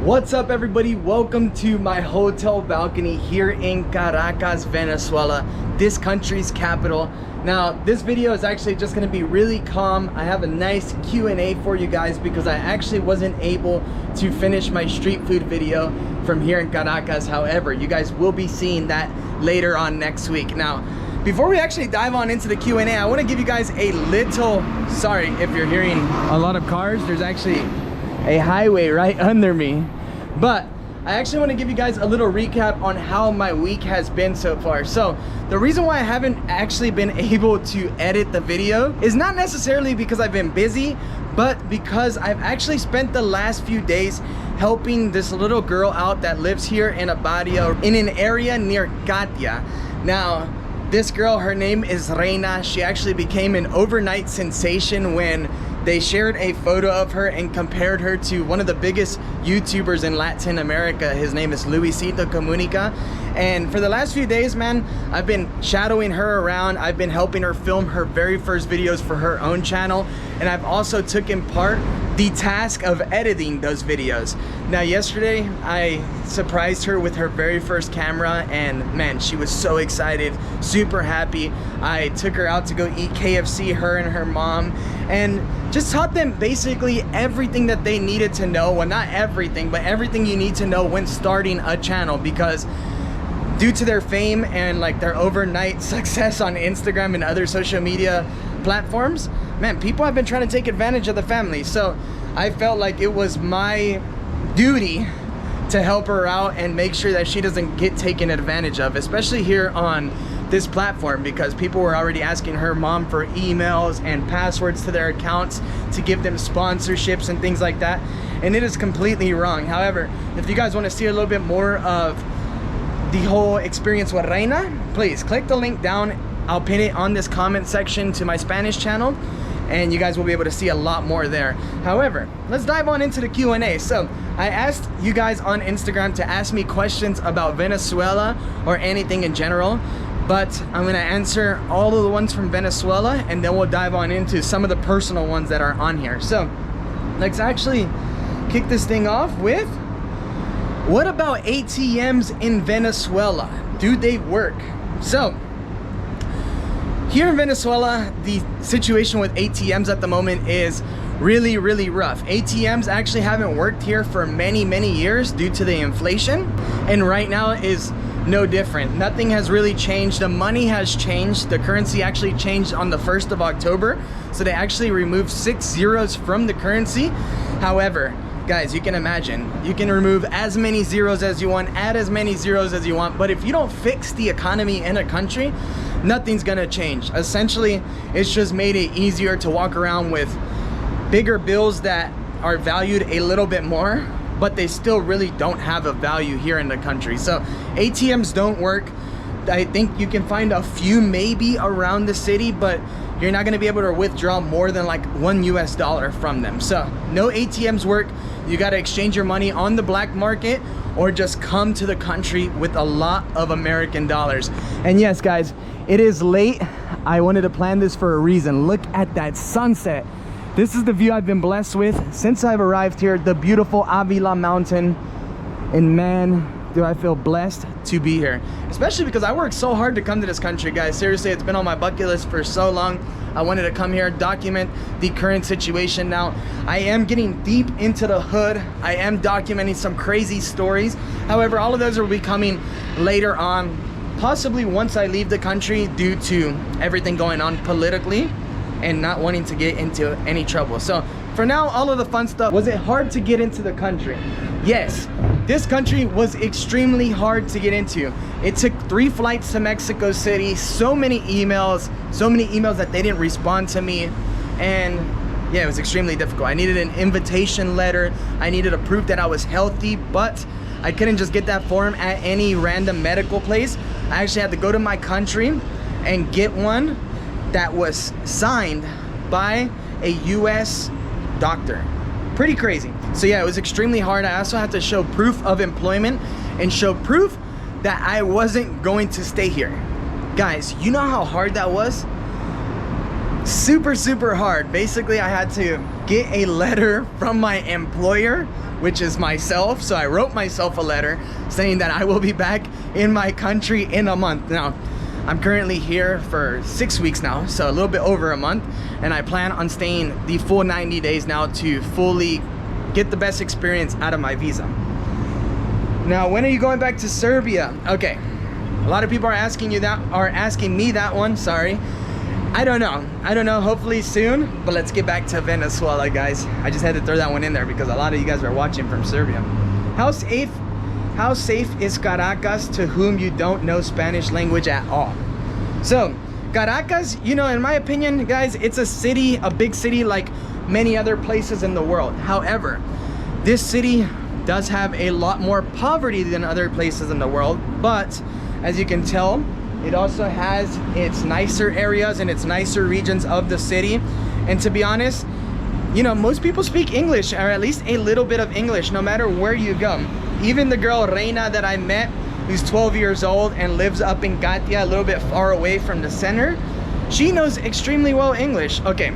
What's up, everybody? Welcome to my hotel balcony here in Caracas, Venezuela, this country's capital. Now, this video is actually just going to be really calm. I have a nice Q&A for you guys because I actually wasn't able to finish my street food video from here in Caracas. However, you guys will be seeing that later on next week. Now, before we actually dive on into the Q&A, I want to give you guys a little, sorry if you're hearing a lot of cars, there's actually a highway right under me. But I actually want to give you guys a little recap on how my week has been so far. So the reason why I haven't actually been able to edit the video is not necessarily because I've been busy, but because I've actually spent the last few days helping this little girl out that lives here in a barrio in an area near Katia. Now, this girl, her name is Reina. She actually became an overnight sensation when they shared a photo of her and compared her to one of the biggest YouTubers in Latin America. His name is Luisito Comunica. And for the last few days, man, I've been shadowing her around. I've been helping her film her very first videos for her own channel. And I've also taken part the task of editing those videos. Now, yesterday, I surprised her with her very first camera, and man, she was so excited, super happy. I took her out to go eat KFC, her and her mom, and just taught them basically everything that they needed to know. Well, not everything, but everything you need to know when starting a channel, because due to their fame and like their overnight success on Instagram and other social media platforms, man, people have been trying to take advantage of the family. So I felt like it was my duty to help her out and make sure that she doesn't get taken advantage of, especially here on this platform, because people were already asking her mom for emails and passwords to their accounts to give them sponsorships and things like that, and it is completely wrong. However, if you guys want to see a little bit more of the whole experience with Reina, please click the link down. I'll pin it on this comment section to my Spanish channel, and you guys will be able to see a lot more there. However, let's dive on into the Q&A. So I asked you guys on Instagram to ask me questions about Venezuela or anything in general, but I'm gonna answer all of the ones from Venezuela, and then we'll dive on into some of the personal ones that are on here. So let's actually kick this thing off with, what about ATMs in Venezuela? Do they work? So here in Venezuela, the situation with ATMs at the moment is really, really rough. ATMs actually haven't worked here for many, many years due to the inflation, and right now is no different. Nothing has really changed. The money has changed. The currency actually changed on the 1st of October. So they actually removed 6 zeros from the currency. However, guys, you can imagine, you can remove as many zeros as you want, add as many zeros as you want, but if you don't fix the economy in a country, nothing's gonna change. Essentially, it's just made it easier to walk around with bigger bills that are valued a little bit more, but they still really don't have a value here in the country. So ATMs don't work. I think you can find a few maybe around the city, but you're not gonna be able to withdraw more than like $1 US from them. So no ATMs work. You gotta exchange your money on the black market or just come to the country with a lot of American dollars. And yes, guys, it is late. I wanted to plan this for a reason. Look at that sunset. This is the view I've been blessed with since I've arrived here, the beautiful Avila Mountain. And man, do I feel blessed to be here, especially because I worked so hard to come to this country, guys. Seriously, it's been on my bucket list for so long. I wanted to come here, document the current situation. Now, I am getting deep into the hood. I am documenting some crazy stories. However, all of those will be coming later on, possibly once I leave the country, due to everything going on politically and not wanting to get into any trouble. So for now, all of the fun stuff. Was it hard to get into the country? Yes. This country was extremely hard to get into. It took 3 flights to Mexico City, so many emails that they didn't respond to me. And yeah, it was extremely difficult. I needed an invitation letter. I needed a proof that I was healthy, but I couldn't just get that form at any random medical place. I actually had to go to my country and get one that was signed by a US doctor. Pretty crazy. So yeah, it was extremely hard. I also had to show proof of employment and show proof that I wasn't going to stay here. Guys, you know how hard that was? Super, super hard. Basically, I had to get a letter from my employer which is myself. So I wrote myself a letter saying that I will be back in my country in a month. Now, I'm currently here for 6 weeks now, so a little bit over a month, and I plan on staying the full 90 days now to fully get the best experience out of my visa. Now, when are you going back to Serbia? Okay, a lot of people are asking me that one, sorry. I don't know, hopefully soon, but let's get back to Venezuela, guys. I just had to throw that one in there because a lot of you guys are watching from Serbia. How safe is Caracas to whom you don't know Spanish language at all? So Caracas, you know, in my opinion, guys, it's a city, a big city like many other places in the world. However, this city does have a lot more poverty than other places in the world, but as you can tell, it also has its nicer areas and its nicer regions of the city. And to be honest, you know, most people speak English, or at least a little bit of English, no matter where you go. Even the girl Reina that I met, who's 12 years old and lives up in Katia, a little bit far away from the center, she knows extremely well English. Okay,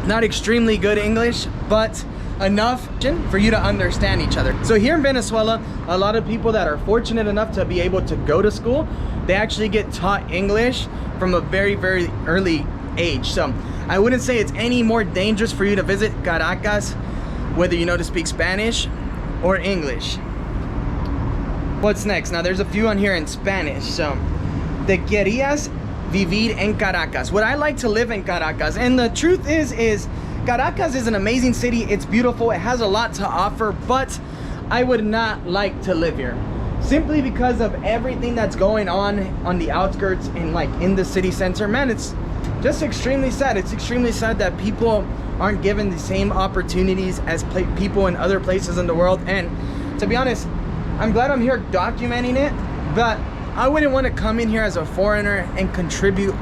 not extremely good English, but enough for you to understand each other. So here in Venezuela, a lot of people that are fortunate enough to be able to go to school, they actually get taught English from a very, very early age. So I wouldn't say it's any more dangerous for you to visit Caracas, whether you know to speak Spanish or English. What's next? Now there's a few on here in Spanish. So, ¿te querías vivir en Caracas? Would I like to live in Caracas? And the truth is Caracas is an amazing city. It's beautiful. It has a lot to offer, but I would not like to live here. Simply because of everything that's going on the outskirts and like in the city center. Man, it's just extremely sad. It's extremely sad that people aren't given the same opportunities as people in other places in the world. And to be honest, I'm glad I'm here documenting it, but I wouldn't want to come in here as a foreigner and contribute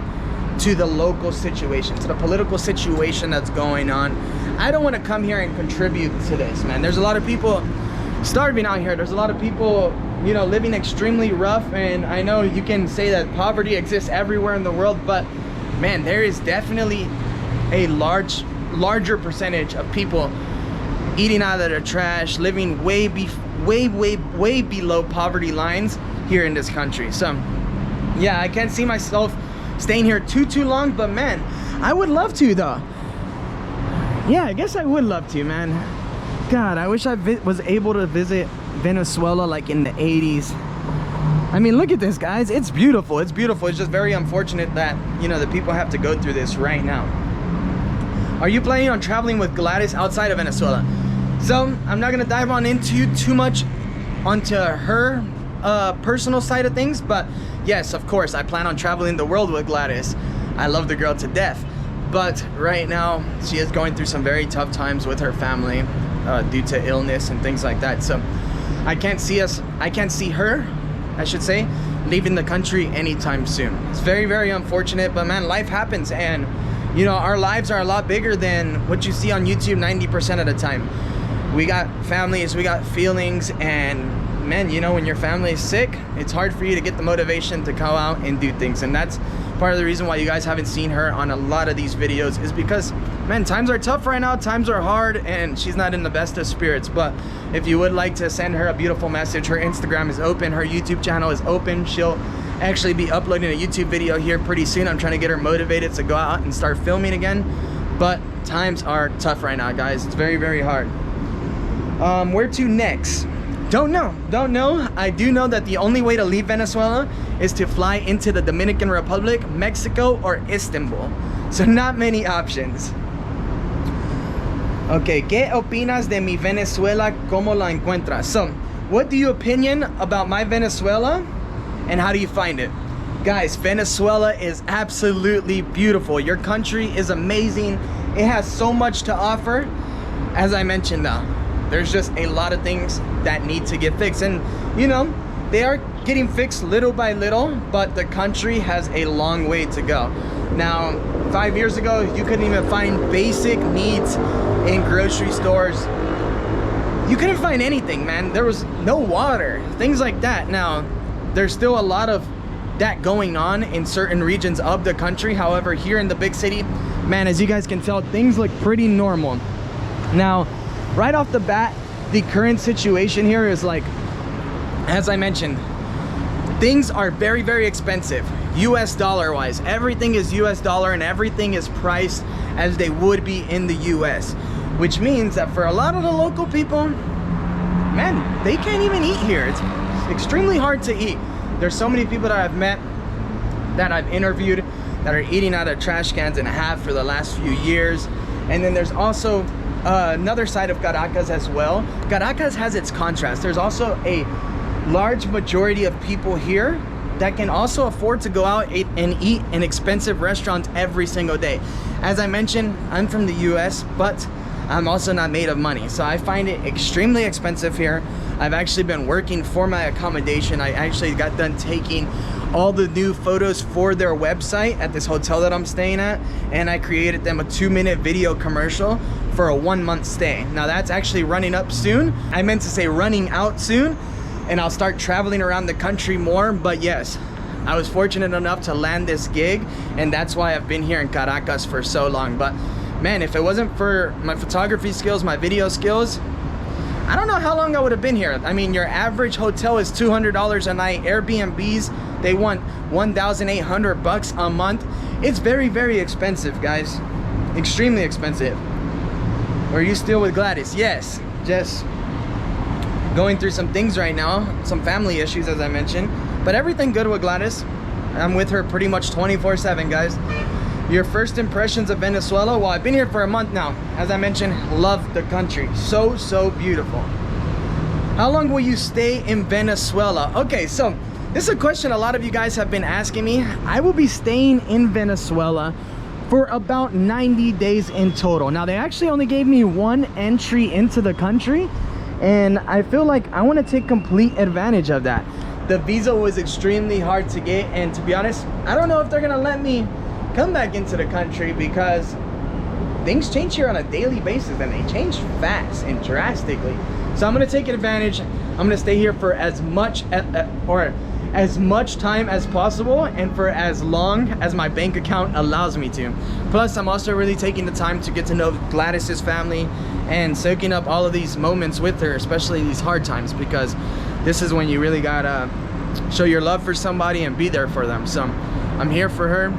to the local situation, to the political situation that's going on. I don't want to come here and contribute to this, man. There's a lot of people starving out here. There's a lot of people, you know, living extremely rough, and I know you can say that poverty exists everywhere in the world, but man, there is definitely a larger percentage of people eating out of their trash, living way below poverty lines here in this country. So yeah, I can't see myself staying here too long, but man, I would love to though. Yeah, I guess I would love to, man. God, I wish I was able to visit Venezuela like in the 80s. I mean, look at this, guys. It's beautiful. It's beautiful. It's just very unfortunate that, you know, the people have to go through this right now. Are you planning on traveling with Gladys outside of Venezuela? So I'm not gonna dive on into too much onto her personal side of things, but yes, of course, I plan on traveling the world with Gladys. I love the girl to death, but right now she is going through some very tough times with her family due to illness and things like that. So I can't see her, I should say, leaving the country anytime soon. It's very, very unfortunate, but man, life happens, and you know, our lives are a lot bigger than what you see on YouTube 90% of the time. We got families, we got feelings, and man, you know, when your family is sick, it's hard for you to get the motivation to go out and do things. And that's part of the reason why you guys haven't seen her on a lot of these videos, is because, man, times are tough right now, times are hard, and she's not in the best of spirits. But if you would like to send her a beautiful message, her Instagram is open, her YouTube channel is open. She'll actually be uploading a YouTube video here pretty soon. I'm trying to get her motivated to go out and start filming again. But times are tough right now, guys. It's very, very hard. Where to next? Don't know. I do know that the only way to leave Venezuela is to fly into the Dominican Republic, Mexico, or Istanbul. So not many options. Okay, ¿qué opinas de mi Venezuela? ¿Cómo la encuentras? So, what do you opinion about my Venezuela, and how do you find it? Guys, Venezuela is absolutely beautiful. Your country is amazing. It has so much to offer. As I mentioned though, there's just a lot of things that need to get fixed, and you know, they are getting fixed little by little, but the country has a long way to go. Now, 5 years ago, you couldn't even find basic needs in grocery stores. You couldn't find anything, man. There was no water, things like that. Now, there's still a lot of that going on in certain regions of the country. However, here in the big city, man, as you guys can tell, things look pretty normal. Now, right off the bat, the current situation here is like, as I mentioned, things are very, very expensive. US dollar wise, everything is US dollar and everything is priced as they would be in the US, which means that for a lot of the local people, man, they can't even eat here. It's extremely hard to eat. There's so many people that I've met, that I've interviewed, that are eating out of trash cans and have for the last few years. And then there's also another side of Caracas as well. Caracas has its contrast. There's also a large majority of people here that can also afford to go out and eat in expensive restaurants every single day. As I mentioned, I'm from the US, but I'm also not made of money, so I find it extremely expensive here. I've actually been working for my accommodation. I actually got done taking all the new photos for their website at this hotel that I'm staying at, and I created them a 2-minute video commercial for a 1-month stay. Now that's actually running up soon. I meant to say running out soon, and I'll start traveling around the country more. But yes, I was fortunate enough to land this gig, and that's why I've been here in Caracas for so long. But man, if it wasn't for my photography skills, my video skills, I don't know how long I would have been here. I mean, your average hotel is $200 a night. Airbnbs, they want $1,800 a month. It's very, very expensive, guys. Extremely expensive. Are you still with Gladys? Yes, just going through some things right now, some family issues, as I mentioned, but everything good with Gladys. I'm with her pretty much 24/7, guys. Your first impressions of Venezuela? Well, I've been here for a month now. As I mentioned, love the country. So beautiful. How long will you stay in Venezuela? Okay, so this is a question a lot of you guys have been asking me. I will be staying in Venezuela for about 90 days in total. Now, they actually only gave me one entry into the country, and I feel like I want to take complete advantage of that. The visa was extremely hard to get, and to be honest, I don't know if they're gonna let me come back into the country because things change here on a daily basis, and they change fast and drastically. So I'm gonna take advantage. I'm gonna stay here for as much time as possible, and for as long as my bank account allows me to. Plus, I'm also really taking the time to get to know Gladys's family and soaking up all of these moments with her, especially these hard times, because this is when you really gotta show your love for somebody and be there for them. So I'm here for her,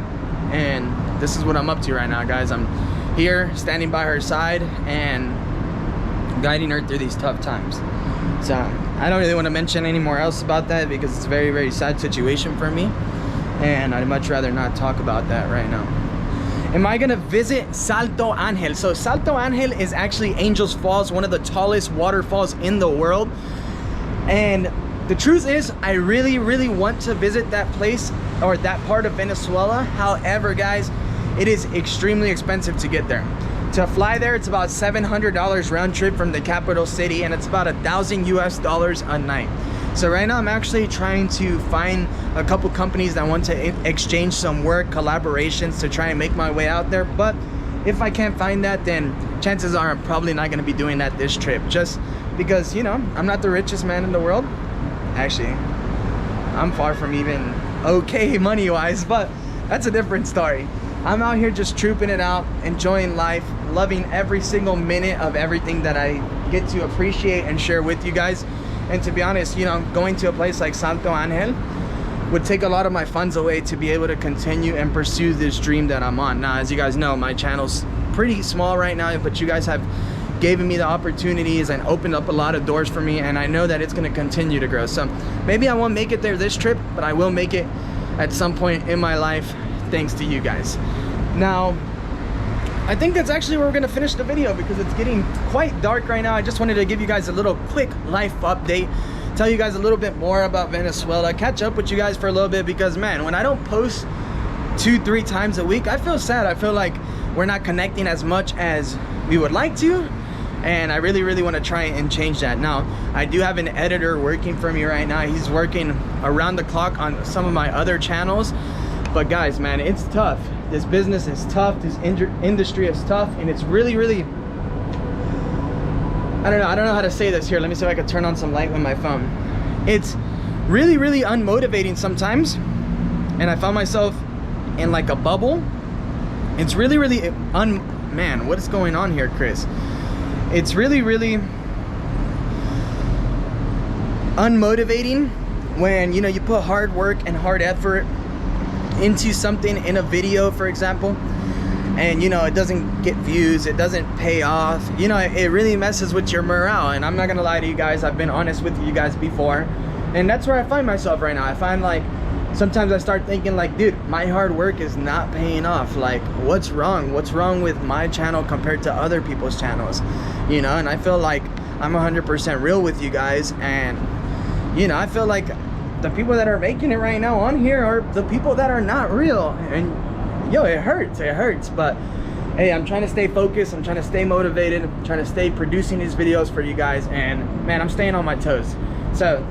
and this is what I'm up to right now, guys. I'm here standing by her side and guiding her through these tough times. So I don't really want to mention any more else about that because it's a very, very sad situation for me, and I'd much rather not talk about that right now. Am I gonna visit Salto Angel? So Salto Angel is actually Angel's Falls, one of the tallest waterfalls in the world. And the truth is, I really, really want to visit that place, or that part of Venezuela. However, guys, it is extremely expensive to get there. To fly there, it's about $700 round trip from the capital city, and it's about $1,000 US a night. So right now I'm actually trying to find a couple companies that want to exchange some work, collaborations, to try and make my way out there. But if I can't find that, then chances are I'm probably not going to be doing that this trip, just because, you know, I'm not the richest man in the world. Actually, I'm far from even okay money wise, but that's a different story. I'm out here just trooping it out, enjoying life, loving every single minute of everything that I get to appreciate and share with you guys. And to be honest, you know, going to a place like Salto Angel would take a lot of my funds away to be able to continue and pursue this dream that I'm on. Now, as you guys know, my channel's pretty small right now, but you guys have given me the opportunities and opened up a lot of doors for me, and I know that it's going to continue to grow. So maybe I won't make it there this trip, but I will make it at some point in my life, thanks to you guys. Now, I think that's actually where we're going to finish the video because it's getting quite dark right now. I just wanted to give you guys a little quick life update, tell you guys a little bit more about Venezuela, catch up with you guys for a little bit, because man, when I don't post 2-3 times a week, I feel sad. I feel like we're not connecting as much as we would like to, and I really, really want to try and change that. Now, I do have an editor working for me right now. He's working around the clock on some of my other channels, but guys, man, it's tough. This business is tough, this industry is tough, and it's really, really, I don't know how to say this. Here, let me see if I can turn on some light with my phone. It's really, really unmotivating sometimes, and I found myself in like a bubble. It's really, really man, what is going on here, Chris? It's really, really unmotivating when, you know, you put hard work and hard effort into something in a video, for example, and you know it doesn't get views, it doesn't pay off, you know, it really messes with your morale. And I'm not gonna lie to you guys, I've been honest with you guys before, and that's where I find myself right now. I find like sometimes I start thinking like, dude, my hard work is not paying off. Like, what's wrong with my channel compared to other people's channels, you know? And I feel like I'm 100% real with you guys, and you know, I feel like the people that are making it right now on here are the people that are not real. And yo, it hurts, but hey, I'm trying to stay focused, I'm trying to stay motivated, I'm trying to stay producing these videos for you guys, and man, I'm staying on my toes. So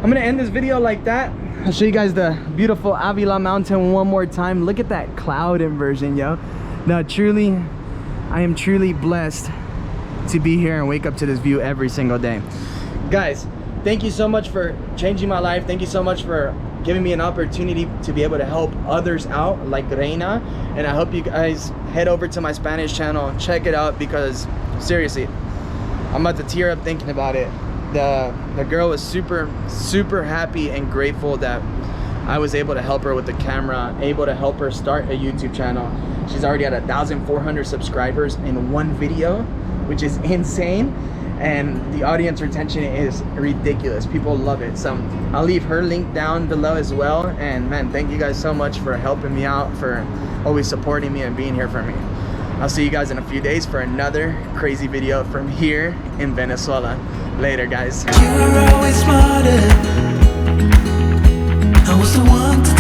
I'm gonna end this video like that. I'll show you guys the beautiful Avila Mountain one more time. Look at that cloud inversion, yo. No, truly, I am truly blessed to be here and wake up to this view every single day. Guys, thank you so much for changing my life. Thank you so much for giving me an opportunity to be able to help others out like Reina. And I hope you guys head over to my Spanish channel, check it out, because seriously, I'm about to tear up thinking about it. The girl was super happy and grateful that I was able to help her with the camera, able to help her start a YouTube channel. She's already at 1,400 subscribers in one video, which is insane. And the audience retention is ridiculous. People love it. So I'll leave her link down below as well. And man, thank you guys so much for helping me out, for always supporting me and being here for me. I'll see you guys in a few days for another crazy video from here in Venezuela. Later, guys. You were always smarter. I was the one to